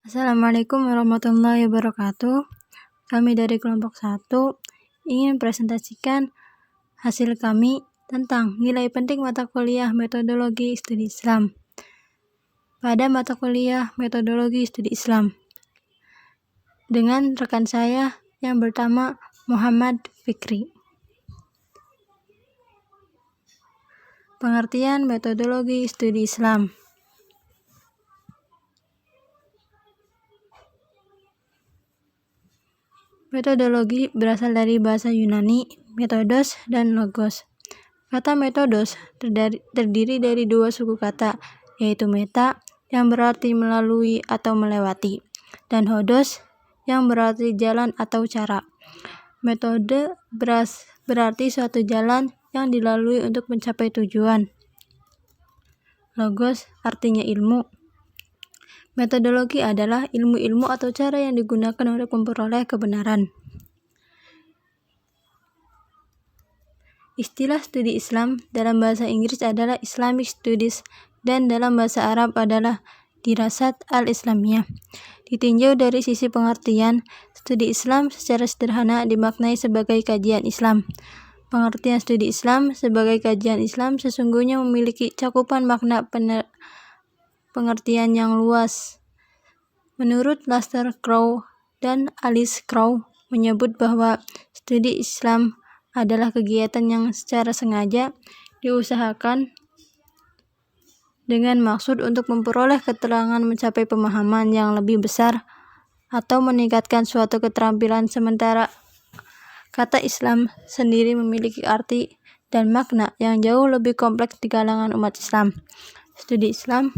Assalamualaikum warahmatullahi wabarakatuh. Kami dari kelompok 1 ingin presentasikan hasil kami tentang nilai penting mata kuliah metodologi studi Islam. Pada mata kuliah metodologi studi Islam dengan rekan saya yang pertama Muhammad Fikri. Pengertian metodologi studi Islam. Metodologi berasal dari bahasa Yunani, metodos dan logos. Kata metodos terdiri dari dua suku kata, yaitu meta, yang berarti melalui atau melewati, dan hodos, yang berarti jalan atau cara. Metode berarti suatu jalan yang dilalui untuk mencapai tujuan. Logos artinya ilmu. Metodologi adalah ilmu-ilmu atau cara yang digunakan untuk memperoleh kebenaran. Istilah studi Islam dalam bahasa Inggris adalah Islamic Studies dan dalam bahasa Arab adalah Dirasat al-Islamiyah. Ditinjau dari sisi pengertian, studi Islam secara sederhana dimaknai sebagai kajian Islam. Pengertian studi Islam sebagai kajian Islam sesungguhnya memiliki cakupan makna pengertian yang luas. Menurut Lester Crow dan Alice Crow menyebut bahwa studi Islam adalah kegiatan yang secara sengaja diusahakan dengan maksud untuk memperoleh keterangan mencapai pemahaman yang lebih besar atau meningkatkan suatu keterampilan, sementara kata Islam sendiri memiliki arti dan makna yang jauh lebih kompleks di kalangan umat Islam. Studi Islam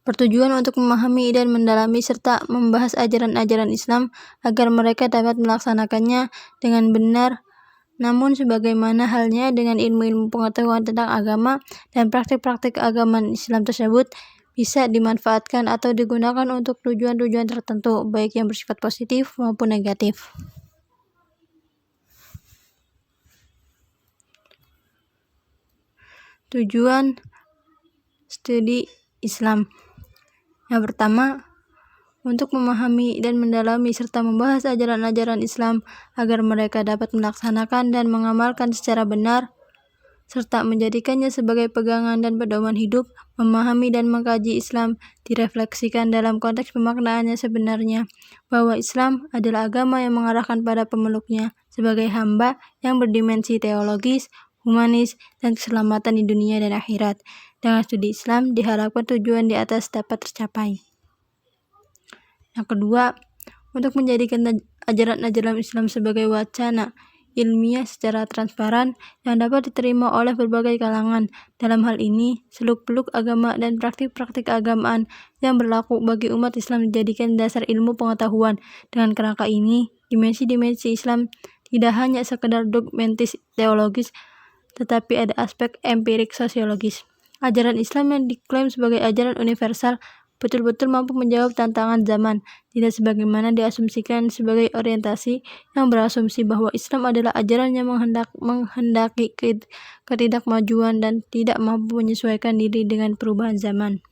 bertujuan untuk memahami dan mendalami serta membahas ajaran-ajaran Islam agar mereka dapat melaksanakannya dengan benar. Namun sebagaimana halnya dengan ilmu-ilmu pengetahuan tentang agama dan praktik-praktik agama Islam tersebut bisa dimanfaatkan atau digunakan untuk tujuan-tujuan tertentu, baik yang bersifat positif maupun negatif. Tujuan studi Islam. Yang pertama, untuk memahami dan mendalami serta membahas ajaran-ajaran Islam agar mereka dapat melaksanakan dan mengamalkan secara benar, serta menjadikannya sebagai pegangan dan pedoman hidup. Memahami dan mengkaji Islam direfleksikan dalam konteks pemaknaannya sebenarnya, bahwa Islam adalah agama yang mengarahkan pada pemeluknya sebagai hamba yang berdimensi teologis, humanis, dan keselamatan di dunia dan akhirat. Dengan studi Islam diharapkan tujuan di atas dapat tercapai. Yang kedua, untuk menjadikan ajaran-ajaran Islam sebagai wacana ilmiah secara transparan yang dapat diterima oleh berbagai kalangan. Dalam hal ini, seluk-beluk agama dan praktik-praktik keagamaan yang berlaku bagi umat Islam dijadikan dasar ilmu pengetahuan. Dengan kerangka ini, dimensi-dimensi Islam tidak hanya sekedar dogmatis teologis, tetapi ada aspek empirik sosiologis. Ajaran Islam yang diklaim sebagai ajaran universal betul-betul mampu menjawab tantangan zaman, tidak sebagaimana diasumsikan sebagai orientasi yang berasumsi bahwa Islam adalah ajaran yang menghendaki ketidakmajuan dan tidak mampu menyesuaikan diri dengan perubahan zaman.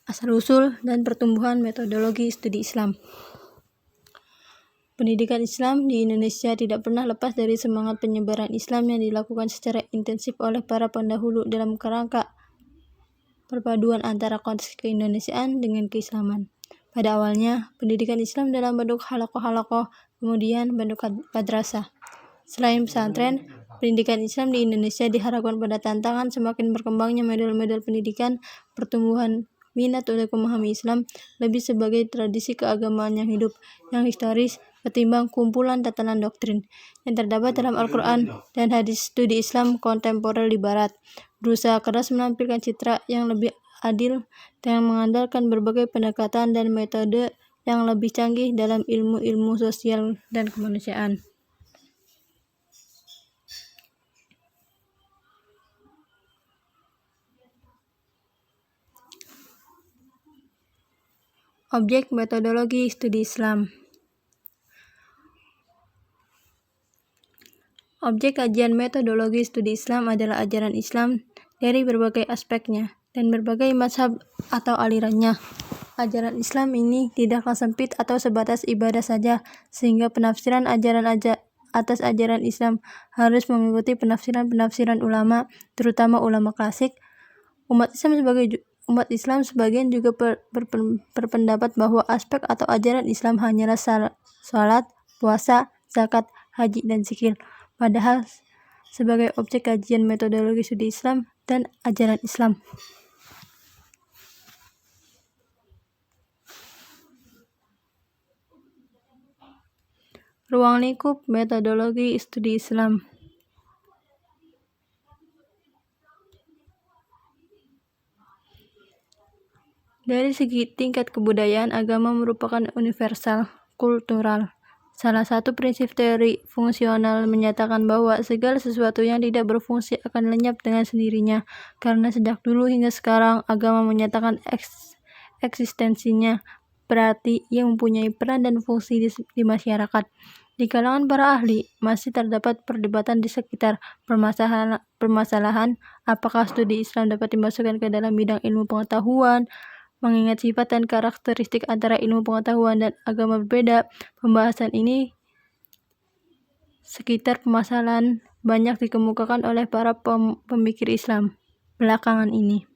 Asal-usul dan pertumbuhan metodologi studi Islam. Pendidikan Islam di Indonesia tidak pernah lepas dari semangat penyebaran Islam yang dilakukan secara intensif oleh para pendahulu dalam kerangka perpaduan antara konteks keindonesiaan dengan keislaman. Pada awalnya, pendidikan Islam dalam bentuk halakoh-halakoh, kemudian bentuk madrasah. Selain pesantren, pendidikan Islam di Indonesia diharapkan pada tantangan semakin berkembangnya model-model pendidikan, pertumbuhan minat untuk memahami Islam lebih sebagai tradisi keagamaan yang hidup, yang historis, ketimbang kumpulan tatanan doktrin yang terdapat dalam Al-Quran dan hadis. Studi Islam kontemporer di Barat berusaha keras menampilkan citra yang lebih adil dengan mengandalkan berbagai pendekatan dan metode yang lebih canggih dalam ilmu-ilmu sosial dan kemanusiaan. Objek metodologi studi Islam. Objek kajian metodologi studi Islam adalah ajaran Islam dari berbagai aspeknya dan berbagai mazhab atau alirannya. Ajaran Islam ini tidaklah sempit atau sebatas ibadah saja, sehingga penafsiran atas ajaran Islam harus mengikuti penafsiran-penafsiran ulama, terutama ulama klasik. Umat Islam sebagian juga berpendapat bahwa aspek atau ajaran Islam hanyalah salat, puasa, zakat, haji, dan zikir. Padahal sebagai objek kajian metodologi studi Islam dan ajaran Islam. Ruang lingkup metodologi studi Islam. Dari segi tingkat kebudayaan, agama merupakan universal, kultural. Salah satu prinsip teori fungsional menyatakan bahwa segala sesuatu yang tidak berfungsi akan lenyap dengan sendirinya, karena sejak dulu hingga sekarang agama menyatakan eksistensinya, berarti ia mempunyai peran dan fungsi di masyarakat. Di kalangan para ahli, masih terdapat perdebatan di sekitar permasalahan apakah studi Islam dapat dimasukkan ke dalam bidang ilmu pengetahuan. Mengingat sifat dan karakteristik antara ilmu pengetahuan dan agama berbeda, pembahasan ini sekitar permasalahan banyak dikemukakan oleh para pemikir Islam belakangan ini.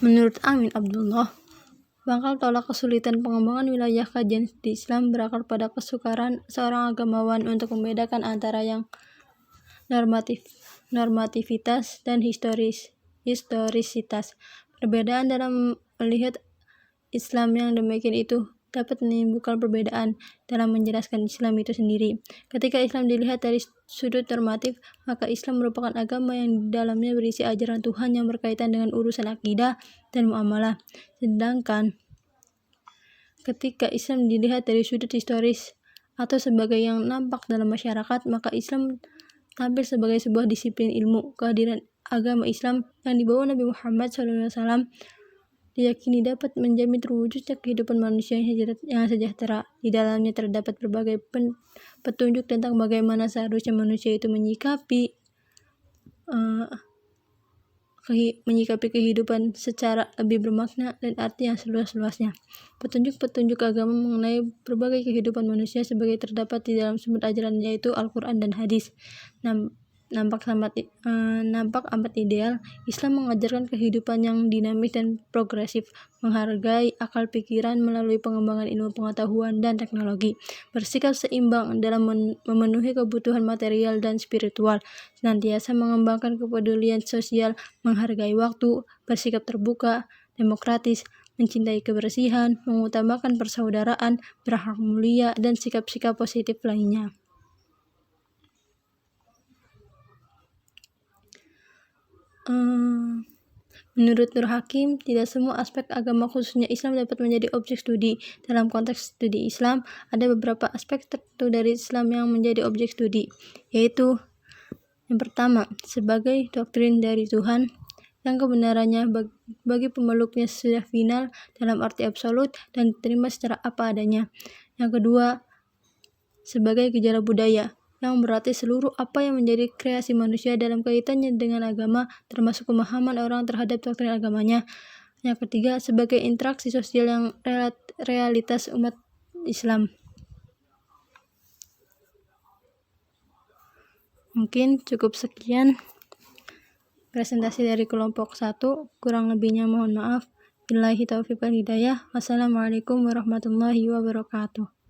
Menurut Amin Abdullah, bakal tolak kesulitan pengembangan wilayah kajian studi Islam berakar pada kesukaran seorang agamawan untuk membedakan antara yang normativitas dan historisitas. Perbedaan dalam melihat Islam yang demikian itu dapat menimbulkan perbedaan dalam menjelaskan Islam itu sendiri. Ketika Islam dilihat dari sudut normatif, maka Islam merupakan agama yang di dalamnya berisi ajaran Tuhan yang berkaitan dengan urusan akidah dan muamalah. Sedangkan ketika Islam dilihat dari sudut historis atau sebagai yang nampak dalam masyarakat, maka Islam tampil sebagai sebuah disiplin ilmu. Kehadiran agama Islam yang dibawa Nabi Muhammad SAW diyakini dapat menjamin terwujudnya kehidupan manusia yang sejahtera. Di dalamnya terdapat berbagai petunjuk tentang bagaimana seharusnya manusia itu menyikapi kehidupan secara lebih bermakna dan arti yang seluas-luasnya. Petunjuk-petunjuk agama mengenai berbagai kehidupan manusia sebagai terdapat di dalam sumber ajaran, yaitu Al-Quran dan hadis. Nampak amat ideal. Islam mengajarkan kehidupan yang dinamis dan progresif, menghargai akal pikiran melalui pengembangan ilmu pengetahuan dan teknologi, bersikap seimbang dalam memenuhi kebutuhan material dan spiritual, senantiasa mengembangkan kepedulian sosial, menghargai waktu, bersikap terbuka, demokratis, mencintai kebersihan, mengutamakan persaudaraan, berakhlak mulia, dan sikap-sikap positif lainnya. Menurut Nur Hakim, tidak semua aspek agama khususnya Islam dapat menjadi objek studi. Dalam konteks studi Islam, ada beberapa aspek tertentu dari Islam yang menjadi objek studi, yaitu yang pertama, sebagai doktrin dari Tuhan yang kebenarannya bagi pemeluknya sudah final dalam arti absolut dan diterima secara apa adanya. Yang kedua, sebagai gejala budaya yang berarti seluruh apa yang menjadi kreasi manusia dalam kaitannya dengan agama, termasuk pemahaman orang terhadap doktrin agamanya. Yang ketiga, sebagai interaksi sosial yang realitas umat Islam. Mungkin cukup sekian presentasi dari kelompok 1, kurang lebihnya mohon maaf. Billahi taufiq wal hidayah. Wassalamualaikum warahmatullahi wabarakatuh.